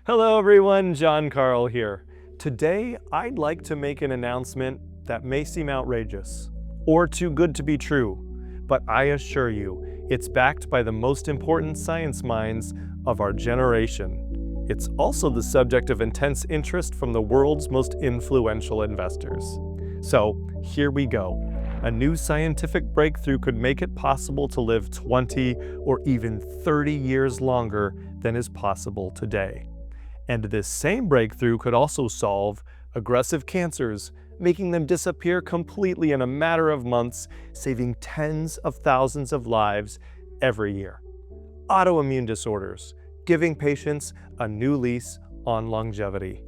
Hello everyone, John Carl here. Today, I'd like to make an announcement that may seem outrageous or too good to be true, but I assure you, it's backed by the most important science minds of our generation. It's also the subject of intense interest from the world's most influential investors. So, here we go. A new scientific breakthrough could make it possible to live 20 or even 30 years longer than is possible today. And this same breakthrough could also solve aggressive cancers, making them disappear completely in a matter of months, saving tens of thousands of lives every year. Autoimmune disorders, giving patients a new lease on longevity.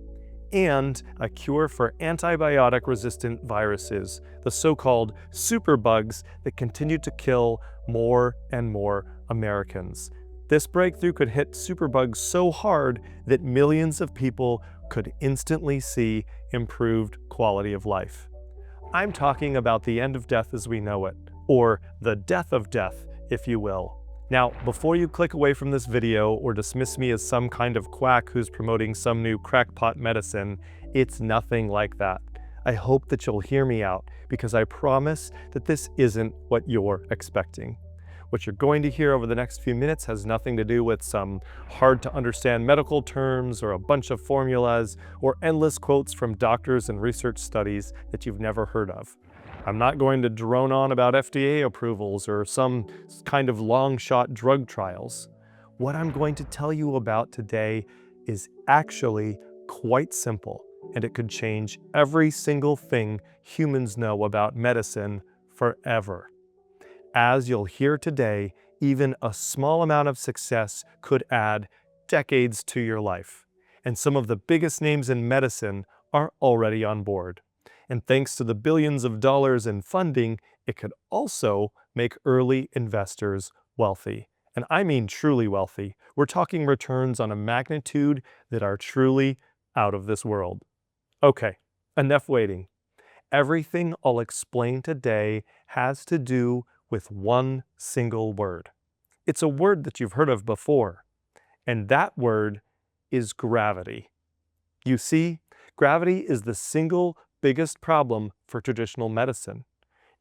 And a cure for antibiotic-resistant viruses, the so-called superbugs that continue to kill more and more Americans. This breakthrough could hit superbugs so hard that millions of people could instantly see improved quality of life. I'm talking about the end of death as we know it, or the death of death, if you will. Now, before you click away from this video or dismiss me as some kind of quack who's promoting some new crackpot medicine, it's nothing like that. I hope that you'll hear me out, because I promise that this isn't what you're expecting. What you're going to hear over the next few minutes has nothing to do with some hard-to-understand medical terms or a bunch of formulas or endless quotes from doctors and research studies that you've never heard of. I'm not going to drone on about FDA approvals or some kind of long-shot drug trials. What I'm going to tell you about today is actually quite simple, and it could change every single thing humans know about medicine forever. As you'll hear today, even a small amount of success could add decades to your life. And some of the biggest names in medicine are already on board. And thanks to the billions of dollars in funding, it could also make early investors wealthy. And I mean truly wealthy. We're talking returns on a magnitude that are truly out of this world. Okay, enough waiting. Everything I'll explain today has to do with one single word. It's a word that you've heard of before, and that word is gravity. You see, gravity is the single biggest problem for traditional medicine.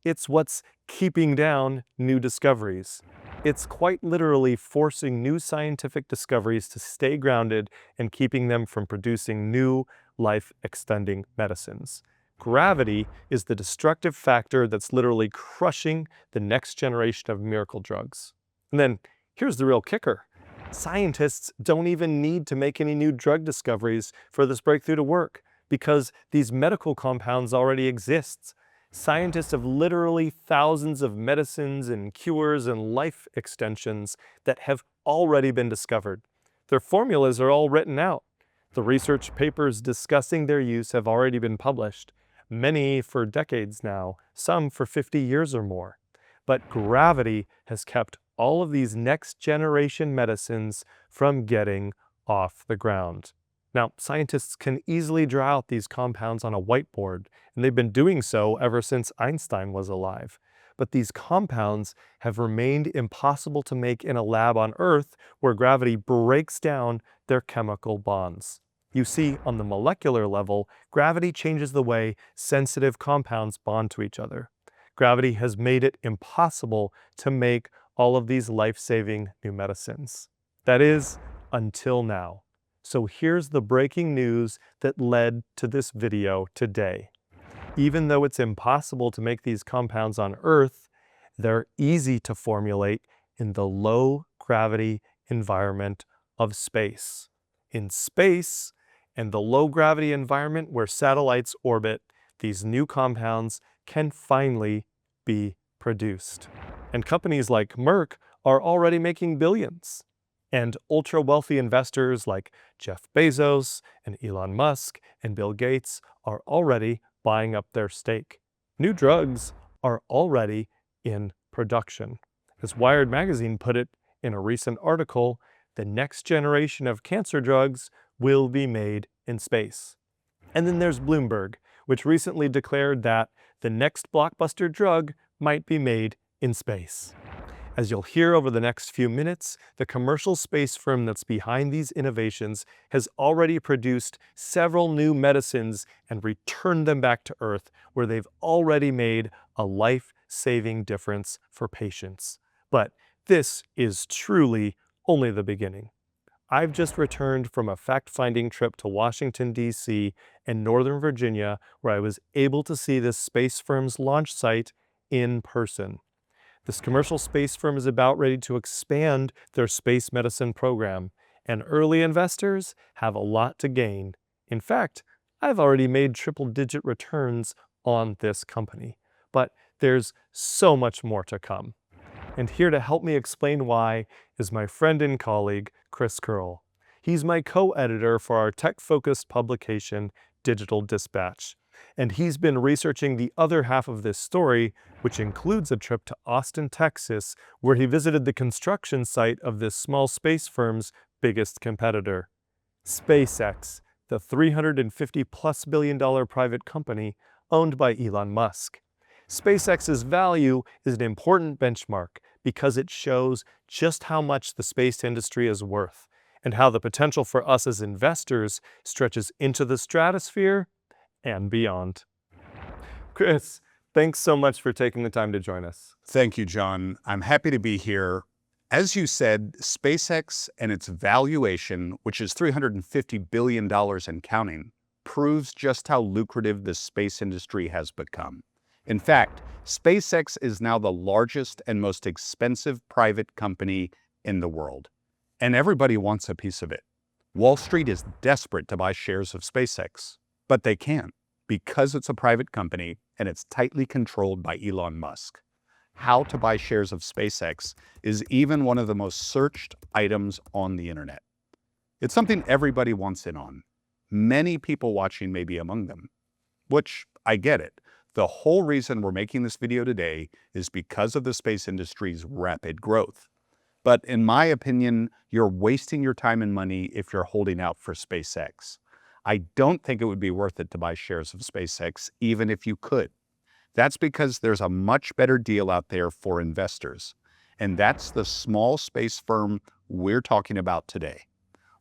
It's what's keeping down new discoveries. It's quite literally forcing new scientific discoveries to stay grounded and keeping them from producing new life-extending medicines. Gravity is the destructive factor that's literally crushing the next generation of miracle drugs. And then here's the real kicker. Scientists don't even need to make any new drug discoveries for this breakthrough to work, because these medical compounds already exist. Scientists have literally thousands of medicines and cures and life extensions that have already been discovered. Their formulas are all written out. The research papers discussing their use have already been published. Many for decades now, some for 50 years or more. But gravity has kept all of these next generation medicines from getting off the ground. Now, scientists can easily draw out these compounds on a whiteboard, and they've been doing so ever since Einstein was alive. But these compounds have remained impossible to make in a lab on Earth where gravity breaks down their chemical bonds. You see, on the molecular level, gravity changes the way sensitive compounds bond to each other. Gravity has made it impossible to make all of these life-saving new medicines. That is, until now. So here's the breaking news that led to this video today. Even though it's impossible to make these compounds on Earth, they're easy to formulate in the low-gravity environment of space. In space, and the low-gravity environment where satellites orbit, these new compounds can finally be produced. And companies like Merck are already making billions. And ultra-wealthy investors like Jeff Bezos and Elon Musk and Bill Gates are already buying up their stake. New drugs are already in production. As Wired magazine put it in a recent article, the next generation of cancer drugs will be made in space. And then there's Bloomberg, which recently declared that the next blockbuster drug might be made in space. As you'll hear over the next few minutes, the commercial space firm that's behind these innovations has already produced several new medicines and returned them back to Earth, where they've already made a life-saving difference for patients. But this is truly only the beginning. I've just returned from a fact-finding trip to Washington, D.C. and Northern Virginia, where I was able to see this space firm's launch site in person. This commercial space firm is about ready to expand their space medicine program, and early investors have a lot to gain. In fact, I've already made triple-digit returns on this company. But there's so much more to come. And here to help me explain why is my friend and colleague, Chris Curl. He's my co-editor for our tech-focused publication, Digital Dispatch. And he's been researching the other half of this story, which includes a trip to Austin, Texas, where he visited the construction site of this small space firm's biggest competitor, SpaceX, the $350+ billion private company owned by Elon Musk. SpaceX's value is an important benchmark because it shows just how much the space industry is worth and how the potential for us as investors stretches into the stratosphere and beyond. Chris, thanks so much for taking the time to join us. Thank you, John. I'm happy to be here. As you said, SpaceX and its valuation, which is $350 billion and counting, proves just how lucrative the space industry has become. In fact, SpaceX is now the largest and most expensive private company in the world, and everybody wants a piece of it. Wall Street is desperate to buy shares of SpaceX, but they can't because it's a private company and it's tightly controlled by Elon Musk. How to buy shares of SpaceX is even one of the most searched items on the internet. It's something everybody wants in on. Many people watching may be among them, which I get it. The whole reason we're making this video today is because of the space industry's rapid growth. But in my opinion, you're wasting your time and money if you're holding out for SpaceX. I don't think it would be worth it to buy shares of SpaceX, even if you could. That's because there's a much better deal out there for investors, and that's the small space firm we're talking about today.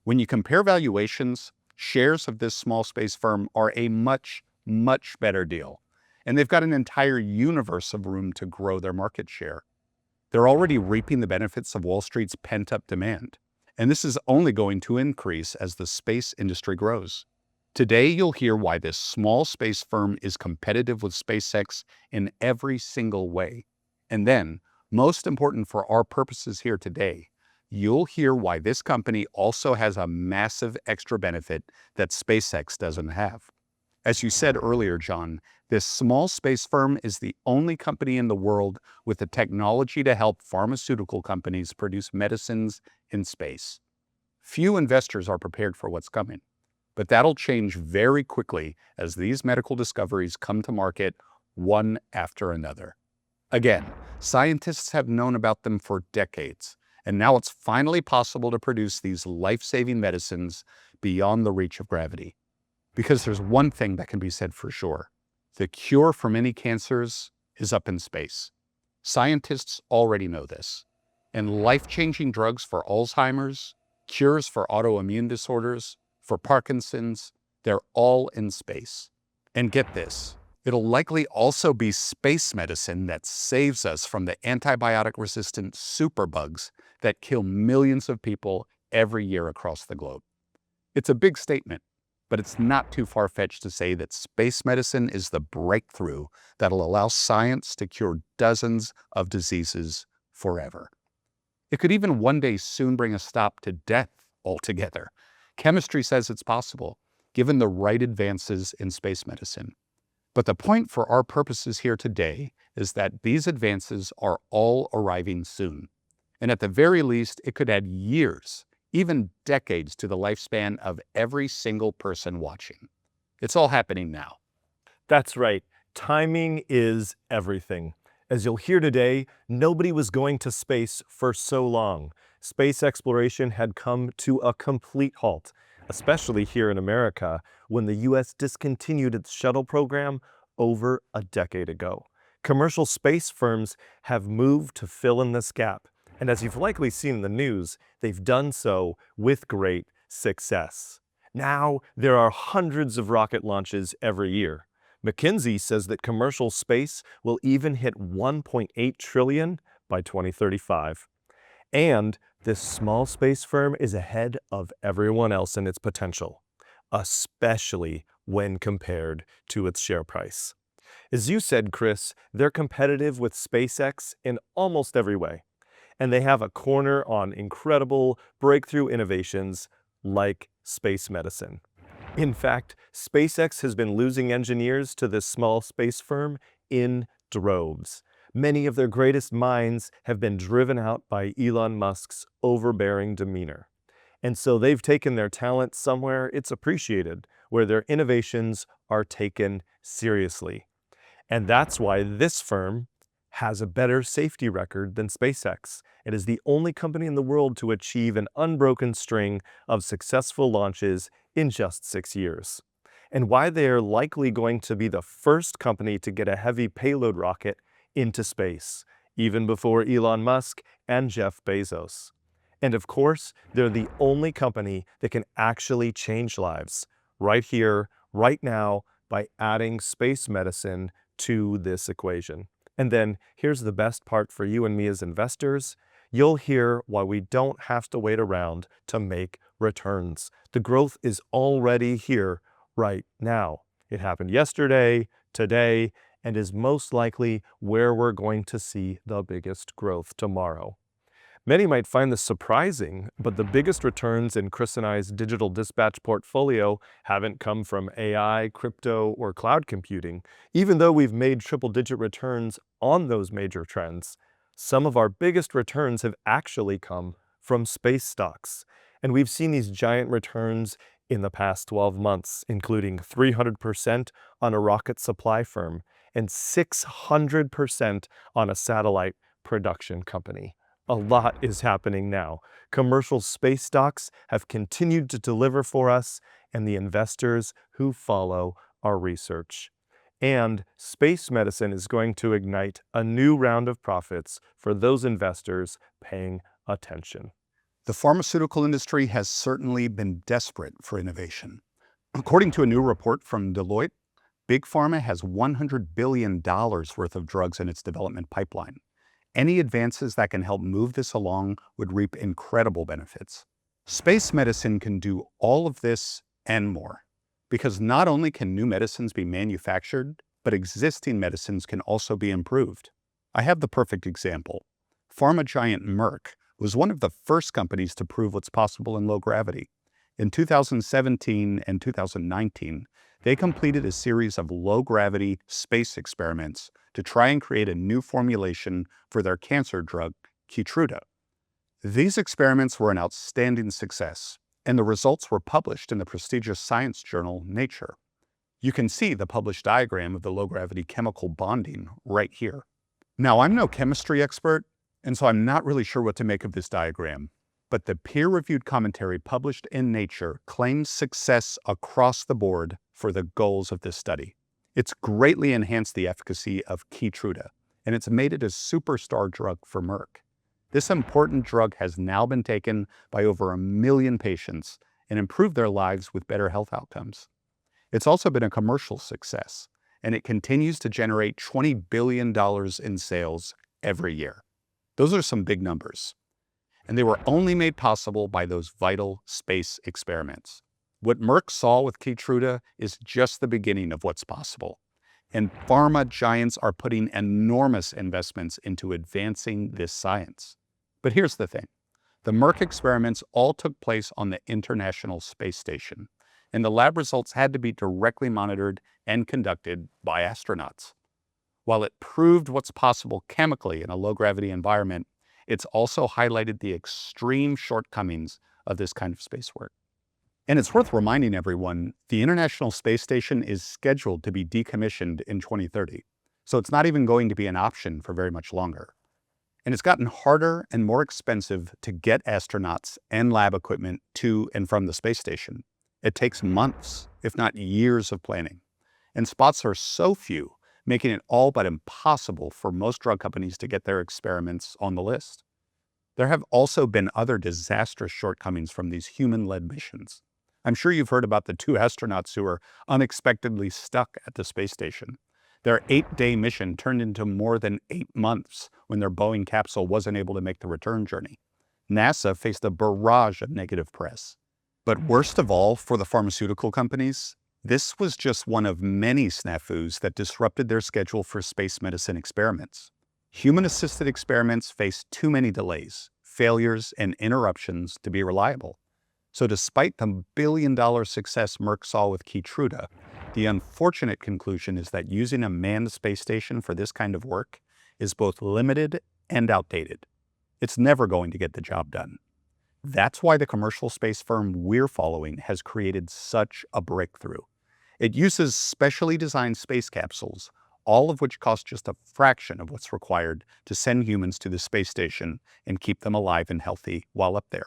When you compare valuations, shares of this small space firm are a much, much better deal, and they've got an entire universe of room to grow their market share. They're already reaping the benefits of Wall Street's pent-up demand, and this is only going to increase as the space industry grows. Today, you'll hear why this small space firm is competitive with SpaceX in every single way. And then, most important for our purposes here today, you'll hear why this company also has a massive extra benefit that SpaceX doesn't have. As you said earlier, John, this small space firm is the only company in the world with the technology to help pharmaceutical companies produce medicines in space. Few investors are prepared for what's coming. But that'll change very quickly as these medical discoveries come to market one after another. Again, scientists have known about them for decades, and now it's finally possible to produce these life-saving medicines beyond the reach of gravity. Because there's one thing that can be said for sure. The cure for many cancers is up in space. Scientists already know this. And life-changing drugs for Alzheimer's, cures for autoimmune disorders, for Parkinson's, they're all in space. And get this, it'll likely also be space medicine that saves us from the antibiotic-resistant superbugs that kill millions of people every year across the globe. It's a big statement, but it's not too far-fetched to say that space medicine is the breakthrough that'll allow science to cure dozens of diseases forever. It could even one day soon bring a stop to death altogether. Chemistry says it's possible, given the right advances in space medicine. But the point for our purposes here today is that these advances are all arriving soon. And at the very least, it could add years, even decades, to the lifespan of every single person watching. It's all happening now. That's right. Timing is everything. As you'll hear today, nobody was going to space for so long. Space exploration had come to a complete halt, especially here in America, when the US discontinued its shuttle program over a decade ago. Commercial space firms have moved to fill in this gap, and as you've likely seen in the news, they've done so with great success. Now, there are hundreds of rocket launches every year. McKinsey says that commercial space will even hit 1.8 trillion by 2035. And this small space firm is ahead of everyone else in its potential, especially when compared to its share price. As you said, Chris, they're competitive with SpaceX in almost every way, and they have a corner on incredible breakthrough innovations like space medicine. In fact, SpaceX has been losing engineers to this small space firm in droves. Many of their greatest minds have been driven out by Elon Musk's overbearing demeanor. And so they've taken their talent somewhere it's appreciated, where their innovations are taken seriously. And that's why this firm has a better safety record than SpaceX. It is the only company in the world to achieve an unbroken string of successful launches in just 6 years. And why they are likely going to be the first company to get a heavy payload rocket into space, even before Elon Musk and Jeff Bezos. And of course, they're the only company that can actually change lives right here, right now, by adding space medicine to this equation. And then here's the best part for you and me as investors. You'll hear why we don't have to wait around to make returns. The growth is already here right now. It happened yesterday, today, and is most likely where we're going to see the biggest growth tomorrow. Many might find this surprising, but the biggest returns in Chris and I's digital dispatch portfolio haven't come from AI, crypto, or cloud computing. Even though we've made triple-digit returns on those major trends, some of our biggest returns have actually come from space stocks. And we've seen these giant returns in the past 12 months, including 300% on a rocket supply firm and 600% on a satellite production company. A lot is happening now. Commercial space stocks have continued to deliver for us and the investors who follow our research. And space medicine is going to ignite a new round of profits for those investors paying attention. The pharmaceutical industry has certainly been desperate for innovation. According to a new report from Deloitte, Big Pharma has $100 billion worth of drugs in its development pipeline. Any advances that can help move this along would reap incredible benefits. Space medicine can do all of this and more, because not only can new medicines be manufactured, but existing medicines can also be improved. I have the perfect example. Pharma giant Merck was one of the first companies to prove what's possible in low gravity. In 2017 and 2019, they completed a series of low-gravity space experiments to try and create a new formulation for their cancer drug, Keytruda. These experiments were an outstanding success, and the results were published in the prestigious science journal Nature. You can see the published diagram of the low-gravity chemical bonding right here. Now, I'm no chemistry expert, and so I'm not really sure what to make of this diagram, but the peer-reviewed commentary published in Nature claims success across the board for the goals of this study. It's greatly enhanced the efficacy of Keytruda, and it's made it a superstar drug for Merck. This important drug has now been taken by over 1 million patients and improved their lives with better health outcomes. It's also been a commercial success, and it continues to generate $20 billion in sales every year. Those are some big numbers. And they were only made possible by those vital space experiments. What Merck saw with Keytruda is just the beginning of what's possible. And pharma giants are putting enormous investments into advancing this science. But here's the thing. The Merck experiments all took place on the International Space Station, and the lab results had to be directly monitored and conducted by astronauts. While it proved what's possible chemically in a low-gravity environment, it's also highlighted the extreme shortcomings of this kind of space work. And it's worth reminding everyone, the International Space Station is scheduled to be decommissioned in 2030, so it's not even going to be an option for very much longer. And it's gotten harder and more expensive to get astronauts and lab equipment to and from the space station. It takes months, if not years of planning. And spots are so few making it all but impossible for most drug companies to get their experiments on the list. There have also been other disastrous shortcomings from these human-led missions. I'm sure you've heard about the two astronauts who were unexpectedly stuck at the space station. Their 8-day mission turned into more than 8 months when their Boeing capsule wasn't able to make the return journey. NASA faced a barrage of negative press. But worst of all, for the pharmaceutical companies, this was just one of many snafus that disrupted their schedule for space medicine experiments. Human-assisted experiments face too many delays, failures, and interruptions to be reliable. So despite the billion-dollar success Merck saw with Keytruda, the unfortunate conclusion is that using a manned space station for this kind of work is both limited and outdated. It's never going to get the job done. That's why the commercial space firm we're following has created such a breakthrough. It uses specially designed space capsules, all of which cost just a fraction of what's required to send humans to the space station and keep them alive and healthy while up there.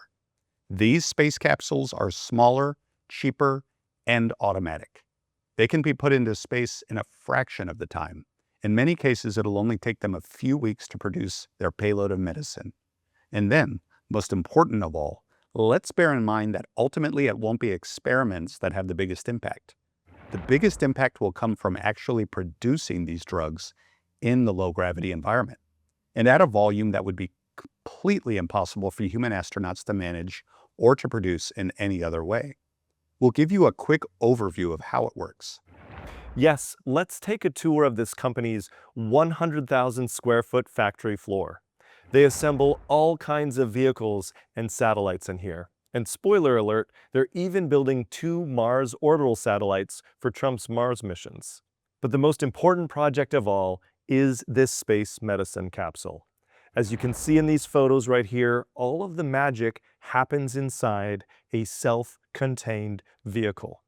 These space capsules are smaller, cheaper, and automatic. They can be put into space in a fraction of the time. In many cases, it'll only take them a few weeks to produce their payload of medicine. And then, most important of all, let's bear in mind that ultimately it won't be experiments that have the biggest impact. The biggest impact will come from actually producing these drugs in the low-gravity environment, and at a volume that would be completely impossible for human astronauts to manage or to produce in any other way. We'll give you a quick overview of how it works. Yes, let's take a tour of this company's 100,000 square foot factory floor. They assemble all kinds of vehicles and satellites in here. And spoiler alert, they're even building 2 Mars orbital satellites for Trump's Mars missions. But the most important project of all is this space medicine capsule. As you can see in these photos right here, all of the magic happens inside a self-contained vehicle.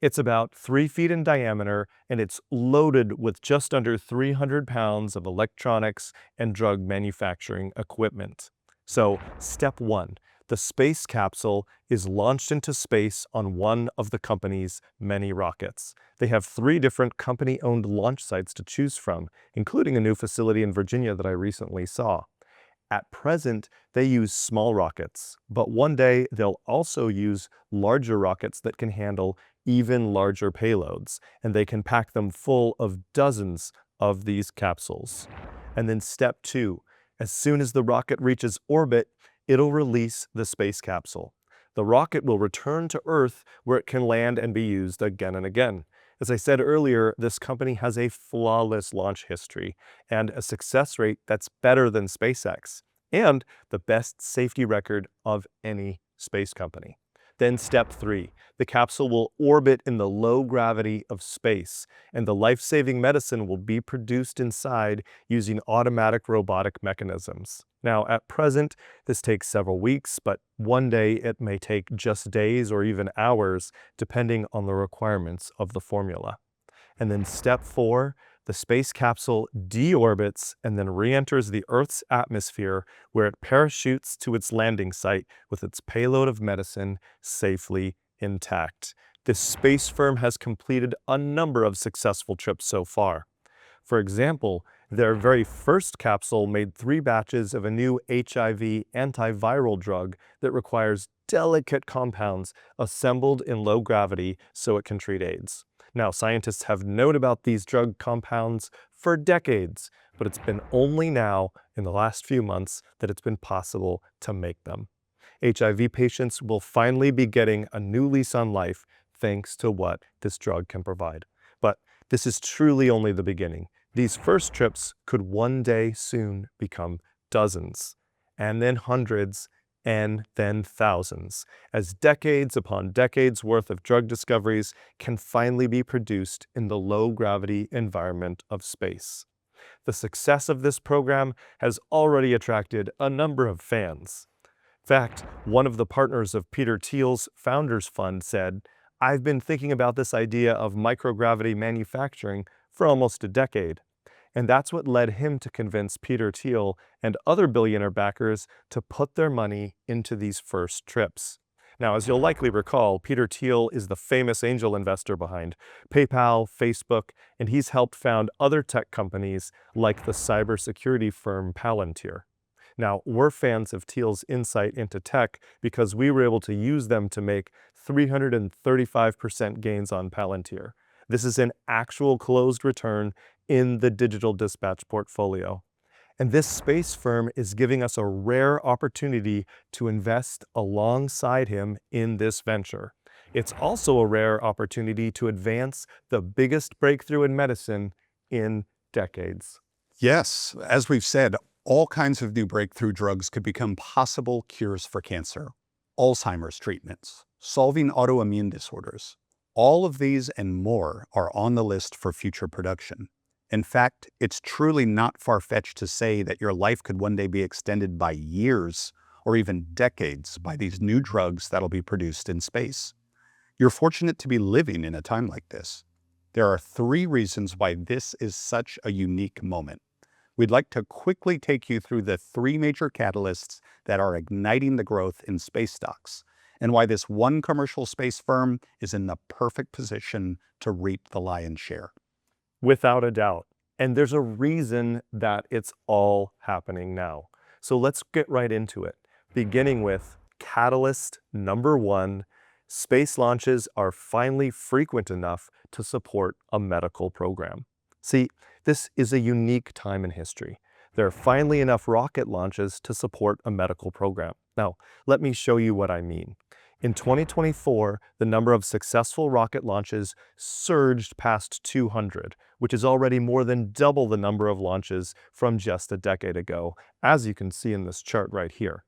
It's about 3 feet in diameter, and it's loaded with just under 300 pounds of electronics and drug manufacturing equipment. So, step 1. The space capsule is launched into space on one of the company's many rockets. They have 3 different company-owned launch sites to choose from, including a new facility in Virginia that I recently saw. At present, they use small rockets, but one day they'll also use larger rockets that can handle even larger payloads, and they can pack them full of dozens of these capsules. And then step 2, as soon as the rocket reaches orbit, it'll release the space capsule. The rocket will return to Earth where it can land and be used again and again. As I said earlier, this company has a flawless launch history and a success rate that's better than SpaceX, and the best safety record of any space company. Then step 3, the capsule will orbit in the low gravity of space, and the life-saving medicine will be produced inside using automatic robotic mechanisms. Now, at present, this takes several weeks, but one day it may take just days or even hours, depending on the requirements of the formula. And then step 4, the space capsule deorbits and then re-enters the Earth's atmosphere, where it parachutes to its landing site with its payload of medicine safely intact. This space firm has completed a number of successful trips so far. For example, their very first capsule made 3 batches of a new HIV antiviral drug that requires delicate compounds assembled in low gravity so it can treat AIDS. Now, scientists have known about these drug compounds for decades, but it's been only now, in the last few months, that it's been possible to make them. HIV patients will finally be getting a new lease on life thanks to what this drug can provide. But this is truly only the beginning. These first trips could one day soon become dozens, and then hundreds, and then thousands, as decades upon decades worth of drug discoveries can finally be produced in the low-gravity environment of space. The success of this program has already attracted a number of fans. In fact, one of the partners of Peter Thiel's Founders Fund said, "I've been thinking about this idea of microgravity manufacturing for almost a decade." And that's what led him to convince Peter Thiel and other billionaire backers to put their money into these first trips. Now, as you'll likely recall, Peter Thiel is the famous angel investor behind PayPal, Facebook, and he's helped found other tech companies like the cybersecurity firm Palantir. Now, we're fans of Thiel's insight into tech because we were able to use them to make 335% gains on Palantir. This is an actual closed return in the digital dispatch portfolio. And this space firm is giving us a rare opportunity to invest alongside him in this venture. It's also a rare opportunity to advance the biggest breakthrough in medicine in decades. Yes, as we've said, all kinds of new breakthrough drugs could become possible cures for cancer, Alzheimer's treatments, solving autoimmune disorders. All of these and more are on the list for future production. In fact, it's truly not far-fetched to say that your life could one day be extended by years or even decades by these new drugs that'll be produced in space. You're fortunate to be living in a time like this. There are 3 reasons why this is such a unique moment. We'd like to quickly take you through the 3 major catalysts that are igniting the growth in space stocks, and why this one commercial space firm is in the perfect position to reap the lion's share. Without a doubt. And there's a reason that it's all happening now. So let's get right into it. Beginning with catalyst number 1, space launches are finally frequent enough to support a medical program. See, this is a unique time in history. There are finally enough rocket launches to support a medical program. Now, let me show you what I mean. In 2024, the number of successful rocket launches surged past 200, which is already more than double the number of launches from just a decade ago, as you can see in this chart right here.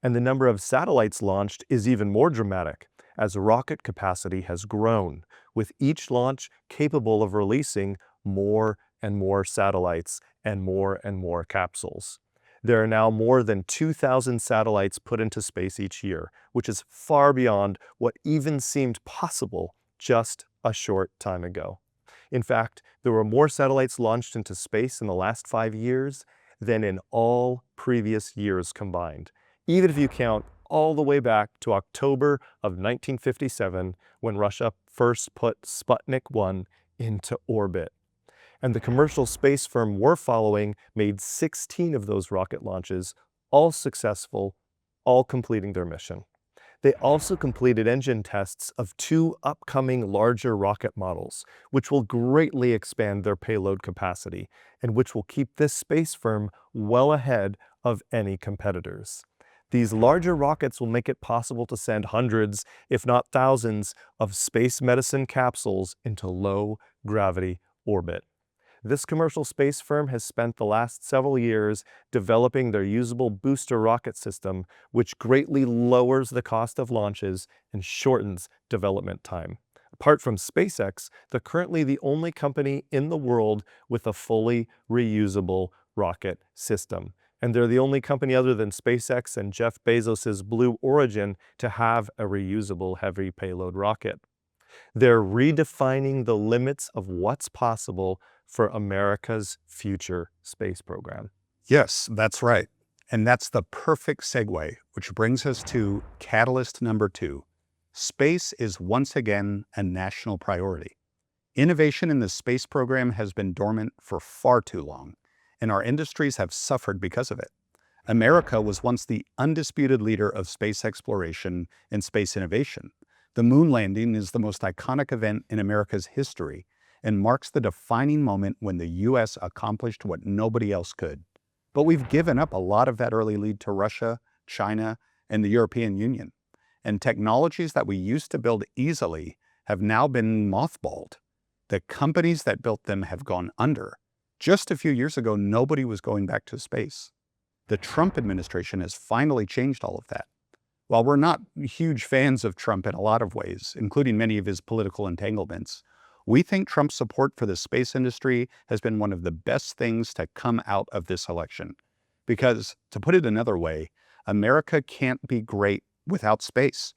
And the number of satellites launched is even more dramatic, as rocket capacity has grown, with each launch capable of releasing more and more satellites and more capsules. There are now more than 2,000 satellites put into space each year, which is far beyond what even seemed possible just a short time ago. In fact, there were more satellites launched into space in the last 5 years than in all previous years combined, even if you count all the way back to October of 1957, when Russia first put Sputnik 1 into orbit. And the commercial space firm we're following made 16 of those rocket launches, all successful, all completing their mission. They also completed engine tests of 2 upcoming larger rocket models, which will greatly expand their payload capacity, and which will keep this space firm well ahead of any competitors. These larger rockets will make it possible to send hundreds, if not thousands, of space medicine capsules into low-gravity orbit. This commercial space firm has spent the last several years developing their usable booster rocket system, which greatly lowers the cost of launches and shortens development time. Apart from SpaceX, they're currently the only company in the world with a fully reusable rocket system. And they're the only company other than SpaceX and Jeff Bezos' Blue Origin to have a reusable heavy payload rocket. They're redefining the limits of what's possible for America's future space program. Yes, that's right. And that's the perfect segue, which brings us to catalyst number 2. Space is once again a national priority. Innovation in the space program has been dormant for far too long, and our industries have suffered because of it. America was once the undisputed leader of space exploration and space innovation. The moon landing is the most iconic event in America's history and marks the defining moment when the US accomplished what nobody else could. But we've given up a lot of that early lead to Russia, China, and the European Union. And technologies that we used to build easily have now been mothballed. The companies that built them have gone under. Just a few years ago, nobody was going back to space. The Trump administration has finally changed all of that. While we're not huge fans of Trump in a lot of ways, including many of his political entanglements, we think Trump's support for the space industry has been one of the best things to come out of this election. Because, to put it another way, America can't be great without space.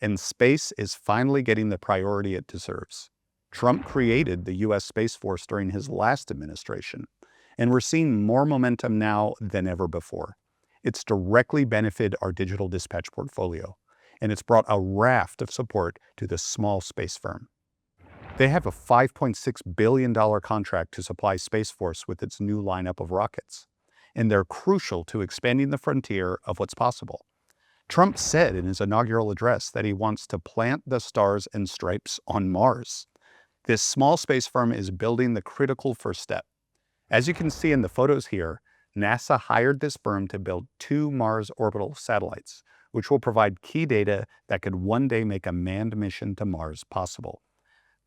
And space is finally getting the priority it deserves. Trump created the US Space Force during his last administration, and we're seeing more momentum now than ever before. It's directly benefited our digital dispatch portfolio. and it's brought a raft of support to this small space firm. They have a $5.6 billion contract to supply Space Force with its new lineup of rockets, and they're crucial to expanding the frontier of what's possible. Trump said in his inaugural address that he wants to plant the stars and stripes on Mars. This small space firm is building the critical first step. As you can see in the photos here, NASA hired this firm to build 2 Mars orbital satellites, which will provide key data that could one day make a manned mission to Mars possible.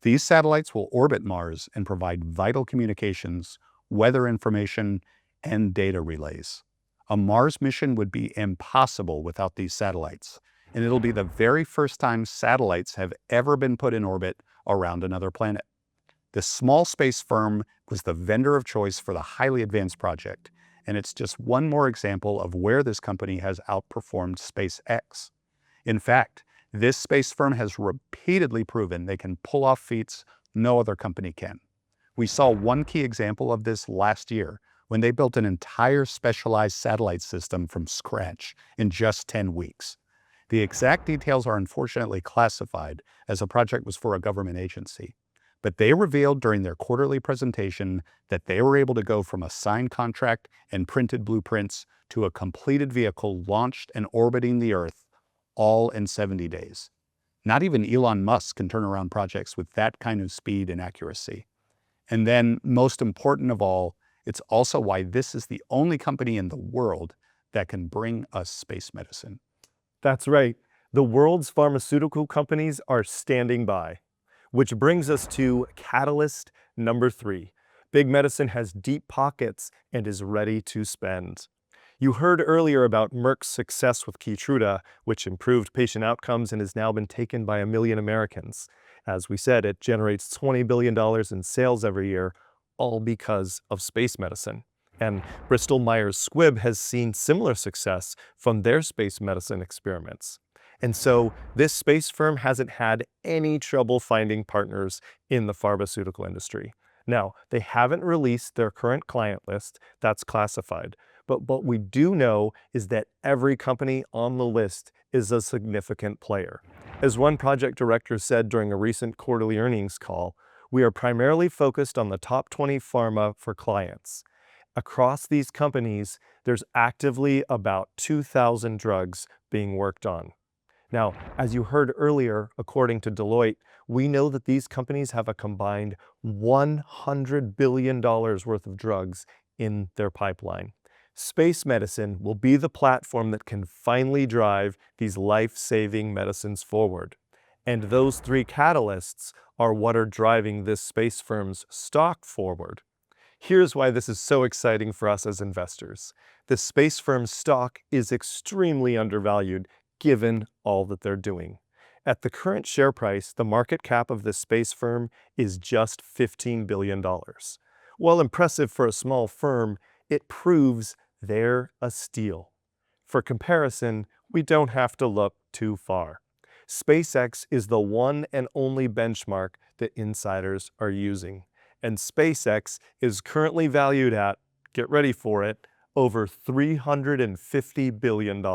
These satellites will orbit Mars and provide vital communications, weather information, and data relays. A Mars mission would be impossible without these satellites, and it'll be the very first time satellites have ever been put in orbit around another planet. This small space firm was the vendor of choice for the highly advanced project, and it's just one more example of where this company has outperformed SpaceX. In fact, this space firm has repeatedly proven they can pull off feats no other company can. We saw one key example of this last year when they built an entire specialized satellite system from scratch in just 10 weeks. The exact details are unfortunately classified, as the project was for a government agency. But they revealed during their quarterly presentation that they were able to go from a signed contract and printed blueprints to a completed vehicle launched and orbiting the Earth, all in 70 days. Not even Elon Musk can turn around projects with that kind of speed and accuracy. And then, most important of all, it's also why this is the only company in the world that can bring us space medicine. That's right. The world's pharmaceutical companies are standing by. Which brings us to catalyst number 3. Big medicine has deep pockets and is ready to spend. You heard earlier about Merck's success with Keytruda, which improved patient outcomes and has now been taken by 1 million Americans. As we said, it generates $20 billion in sales every year, all because of space medicine. And Bristol Myers Squibb has seen similar success from their space medicine experiments. And so this space firm hasn't had any trouble finding partners in the pharmaceutical industry. Now, they haven't released their current client list, that's classified. But what we do know is that every company on the list is a significant player. As one project director said during a recent quarterly earnings call, we are primarily focused on the top 20 pharma for clients. Across these companies, there's actively about 2,000 drugs being worked on. Now, as you heard earlier, according to Deloitte, we know that these companies have a combined $100 billion worth of drugs in their pipeline. Space medicine will be the platform that can finally drive these life-saving medicines forward. And those 3 catalysts are what are driving this space firm's stock forward. Here's why this is so exciting for us as investors. The space firm's stock is extremely undervalued given all that they're doing. At the current share price, the market cap of this space firm is just $15 billion. While impressive for a small firm, it proves they're a steal. For comparison, we don't have to look too far. SpaceX is the one and only benchmark that insiders are using. And SpaceX is currently valued at, get ready for it, over $350 billion.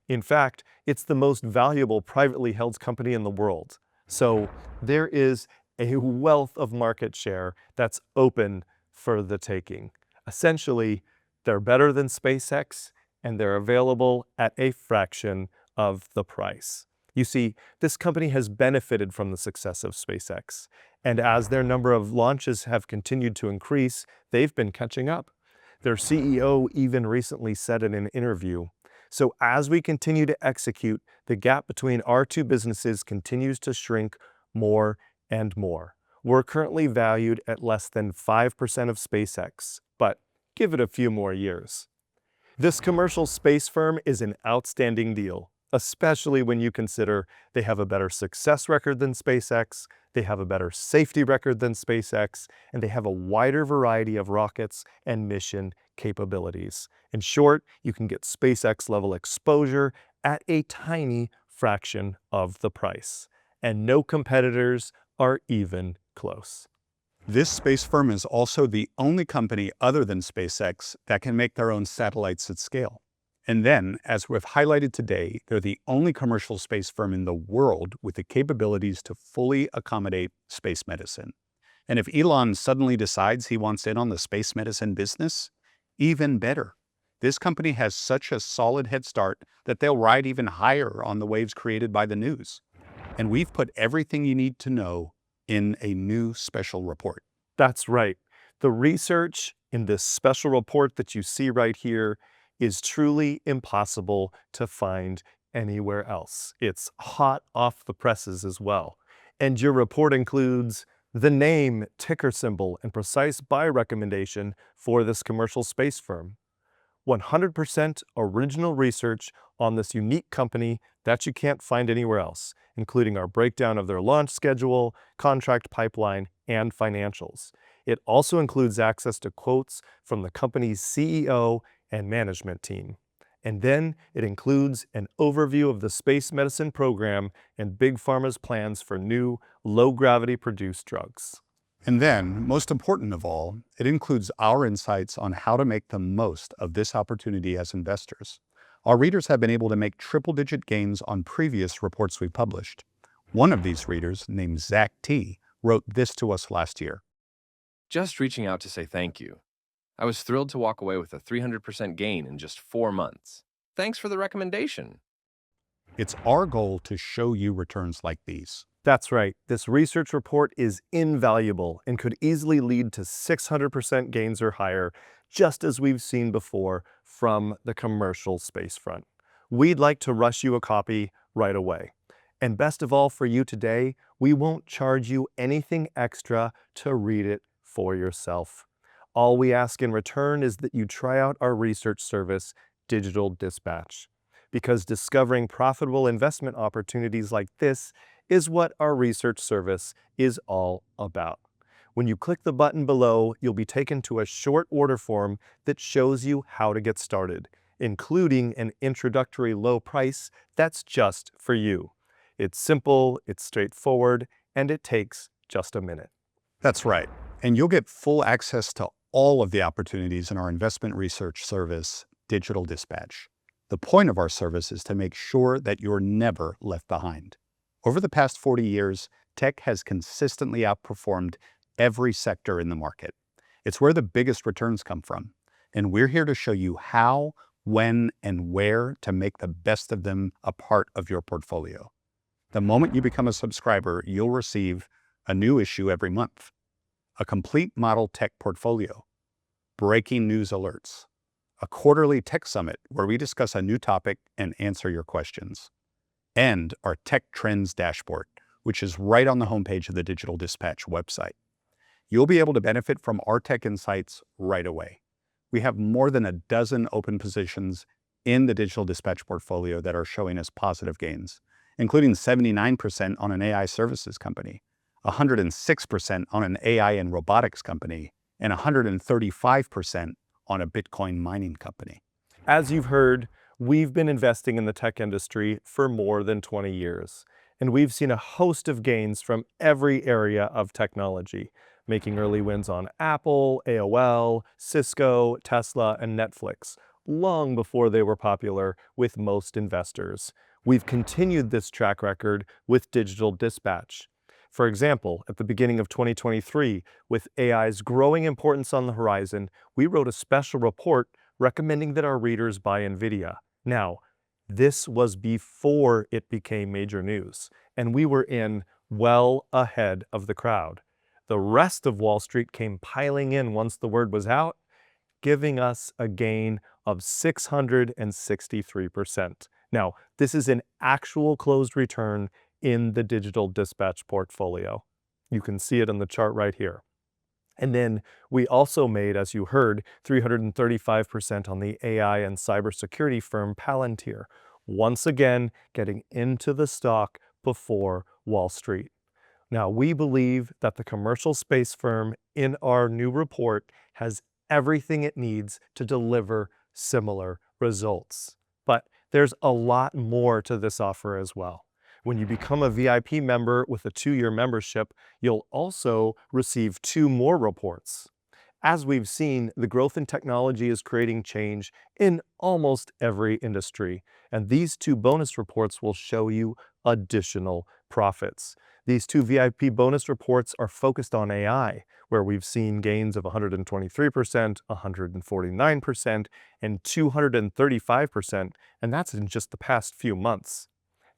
In fact, it's the most valuable privately held company in the world. So there is a wealth of market share that's open for the taking. Essentially, they're better than SpaceX, and they're available at a fraction of the price. You see, this company has benefited from the success of SpaceX, and as their number of launches have continued to increase, they've been catching up. Their CEO even recently said in an interview, "So as we continue to execute, the gap between our 2 businesses continues to shrink more and more. We're currently valued at less than 5% of SpaceX, but give it a few more years." This commercial space firm is an outstanding deal, especially when you consider they have a better success record than SpaceX, they have a better safety record than SpaceX, and they have a wider variety of rockets and mission capabilities. In short, you can get SpaceX-level exposure at a tiny fraction of the price. And no competitors are even close. This space firm is also the only company other than SpaceX that can make their own satellites at scale. And then, as we've highlighted today, they're the only commercial space firm in the world with the capabilities to fully accommodate space medicine. And if Elon suddenly decides he wants in on the space medicine business, even better. This company has such a solid head start that they'll ride even higher on the waves created by the news. And we've put everything you need to know in a new special report. That's right. The research in this special report that you see right here is truly impossible to find anywhere else. It's hot off the presses as well. And your report includes the name, ticker symbol, and precise buy recommendation for this commercial space firm. 100% original research on this unique company that you can't find anywhere else, including our breakdown of their launch schedule, contract pipeline, and financials. It also includes access to quotes from the company's CEO and management team. And then it includes an overview of the space medicine program and Big Pharma's plans for new low-gravity produced drugs. And then, most important of all, it includes our insights on how to make the most of this opportunity as investors. Our readers have been able to make triple-digit gains on previous reports we published. One of these readers, named Zach T., wrote this to us last year. Just reaching out to say thank you. I was thrilled to walk away with a 300% gain in just 4 months. Thanks for the recommendation. It's our goal to show you returns like these. That's right. This research report is invaluable and could easily lead to 600% gains or higher, just as we've seen before from the commercial space front. We'd like to rush you a copy right away. And best of all for you today, we won't charge you anything extra to read it for yourself. All we ask in return is that you try out our research service, Digital Dispatch, because discovering profitable investment opportunities like this is what our research service is all about. When you click the button below, you'll be taken to a short order form that shows you how to get started, including an introductory low price that's just for you. It's simple, it's straightforward, and it takes just a minute. That's right. And you'll get full access to all of the opportunities in our investment research service, Digital Dispatch. The point of our service is to make sure that you're never left behind. Over the past 40 years, tech has consistently outperformed every sector in the market. It's where the biggest returns come from. And we're here to show you how, when, and where to make the best of them a part of your portfolio. The moment you become a subscriber, you'll receive a new issue every month, a complete model tech portfolio, breaking news alerts, a quarterly tech summit where we discuss a new topic and answer your questions, and our tech trends dashboard, which is right on the homepage of the Digital Dispatch website. You'll be able to benefit from our tech insights right away. We have more than a dozen open positions in the Digital Dispatch portfolio that are showing us positive gains, including 79% on an AI services company, 106% on an AI and robotics company, and 135% on a Bitcoin mining company. As you've heard, we've been investing in the tech industry for more than 20 years, and we've seen a host of gains from every area of technology, making early wins on Apple, AOL, Cisco, Tesla, and Netflix, long before they were popular with most investors. We've continued this track record with Digital Dispatch. For example, at the beginning of 2023, with AI's growing importance on the horizon, we wrote a special report recommending that our readers buy NVIDIA. Now, this was before it became major news, and we were in well ahead of the crowd. The rest of Wall Street came piling in once the word was out, giving us a gain of 663%. Now, this is an actual closed return in the Digital Dispatch portfolio. You can see it on the chart right here. And then we also made, as you heard, 335% on the AI and cybersecurity firm Palantir, once again getting into the stock before Wall Street. Now, we believe that the commercial space firm in our new report has everything it needs to deliver similar results. But there's a lot more to this offer as well. When you become a VIP member with a 2-year membership, you'll also receive 2 more reports. As we've seen, the growth in technology is creating change in almost every industry, and these two bonus reports will show you additional profits. These two VIP bonus reports are focused on AI, where we've seen gains of 123%, 149%, and 235%, and that's in just the past few months.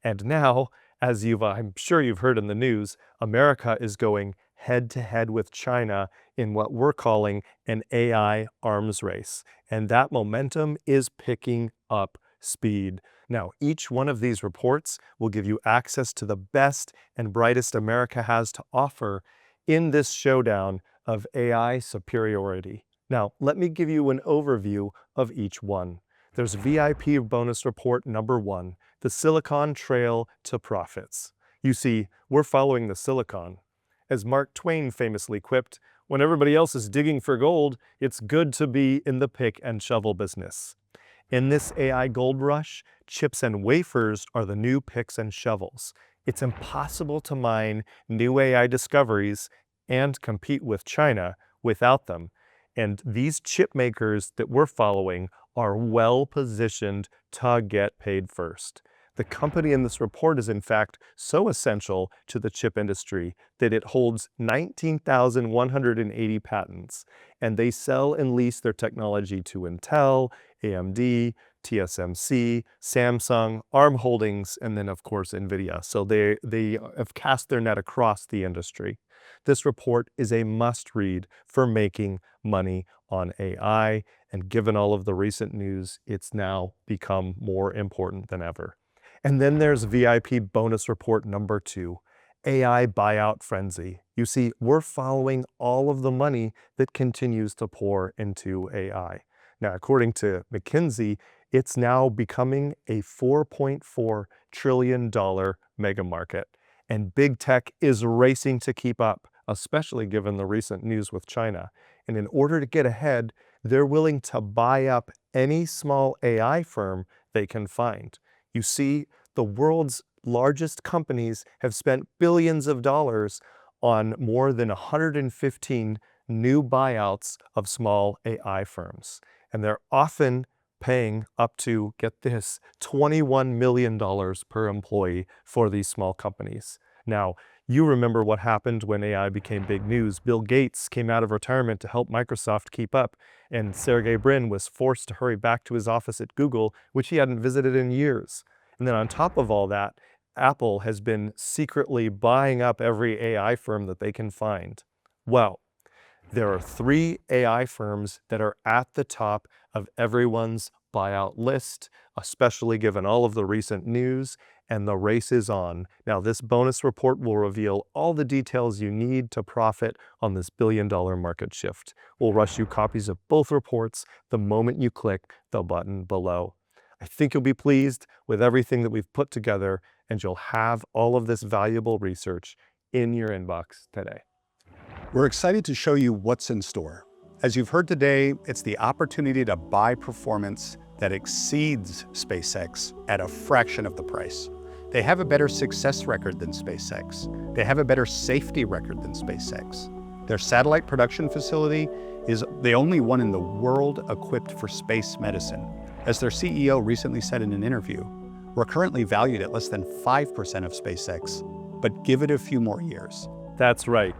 And now, as I'm sure you've heard in the news, America is going head to head with China in what we're calling an AI arms race. And that momentum is picking up speed. Now, each one of these reports will give you access to the best and brightest America has to offer in this showdown of AI superiority. Now, let me give you an overview of each one. There's VIP bonus report number 1, the Silicon Trail to Profits. You see, we're following the silicon. As Mark Twain famously quipped, when everybody else is digging for gold, it's good to be in the pick and shovel business. In this AI gold rush, chips and wafers are the new picks and shovels. It's impossible to mine new AI discoveries and compete with China without them. And these chip makers that we're following are well positioned to get paid first. The company in this report is in fact so essential to the chip industry that it holds 19,180 patents, and they sell and lease their technology to Intel, AMD, TSMC, Samsung, ARM Holdings, and then of course NVIDIA. So they have cast their net across the industry. This report is a must-read for making money on AI, and given all of the recent news, it's now become more important than ever. And then there's VIP bonus report number 2, AI buyout frenzy. You see, we're following all of the money that continues to pour into AI. Now, according to McKinsey, it's now becoming a $4.4 trillion mega market. And big tech is racing to keep up, especially given the recent news with China. And in order to get ahead, they're willing to buy up any small AI firm they can find. You see, the world's largest companies have spent billions of dollars on more than 115 new buyouts of small AI firms. And they're often paying up to, get this, $21 million per employee for these small companies. Now, you remember what happened when AI became big news. Bill Gates came out of retirement to help Microsoft keep up, and Sergey Brin was forced to hurry back to his office at Google, which he hadn't visited in years. And then on top of all that, Apple has been secretly buying up every AI firm that they can find. Well, there are 3 AI firms that are at the top of everyone's buyout list, especially given all of the recent news, and the race is on. Now, this bonus report will reveal all the details you need to profit on this billion-dollar market shift. We'll rush you copies of both reports the moment you click the button below. I think you'll be pleased with everything that we've put together, and you'll have all of this valuable research in your inbox today. We're excited to show you what's in store. As you've heard today, it's the opportunity to buy performance that exceeds SpaceX at a fraction of the price. They have a better success record than SpaceX. They have a better safety record than SpaceX. Their satellite production facility is the only one in the world equipped for space medicine. As their CEO recently said in an interview, we're currently valued at less than 5% of SpaceX, but give it a few more years. That's right.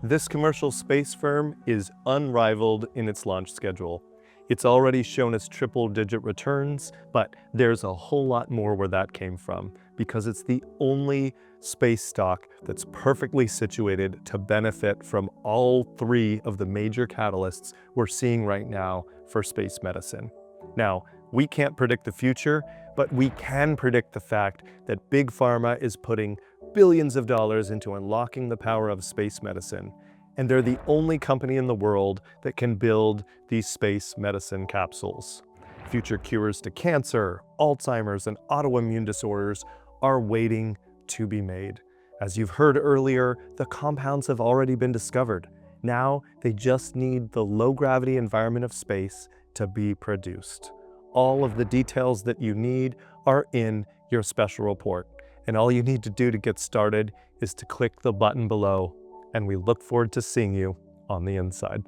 This commercial space firm is unrivaled in its launch schedule. It's already shown us triple-digit returns, but there's a whole lot more where that came from, because it's the only space stock that's perfectly situated to benefit from all 3 of the major catalysts we're seeing right now for space medicine. Now, we can't predict the future, but we can predict the fact that Big Pharma is putting billions of dollars into unlocking the power of space medicine. And they're the only company in the world that can build these space medicine capsules. Future cures to cancer, Alzheimer's, and autoimmune disorders are waiting to be made. As you've heard earlier, the compounds have already been discovered. Now they just need the low-gravity environment of space to be produced. All of the details that you need are in your special report. And all you need to do to get started is to click the button below, and we look forward to seeing you on the inside.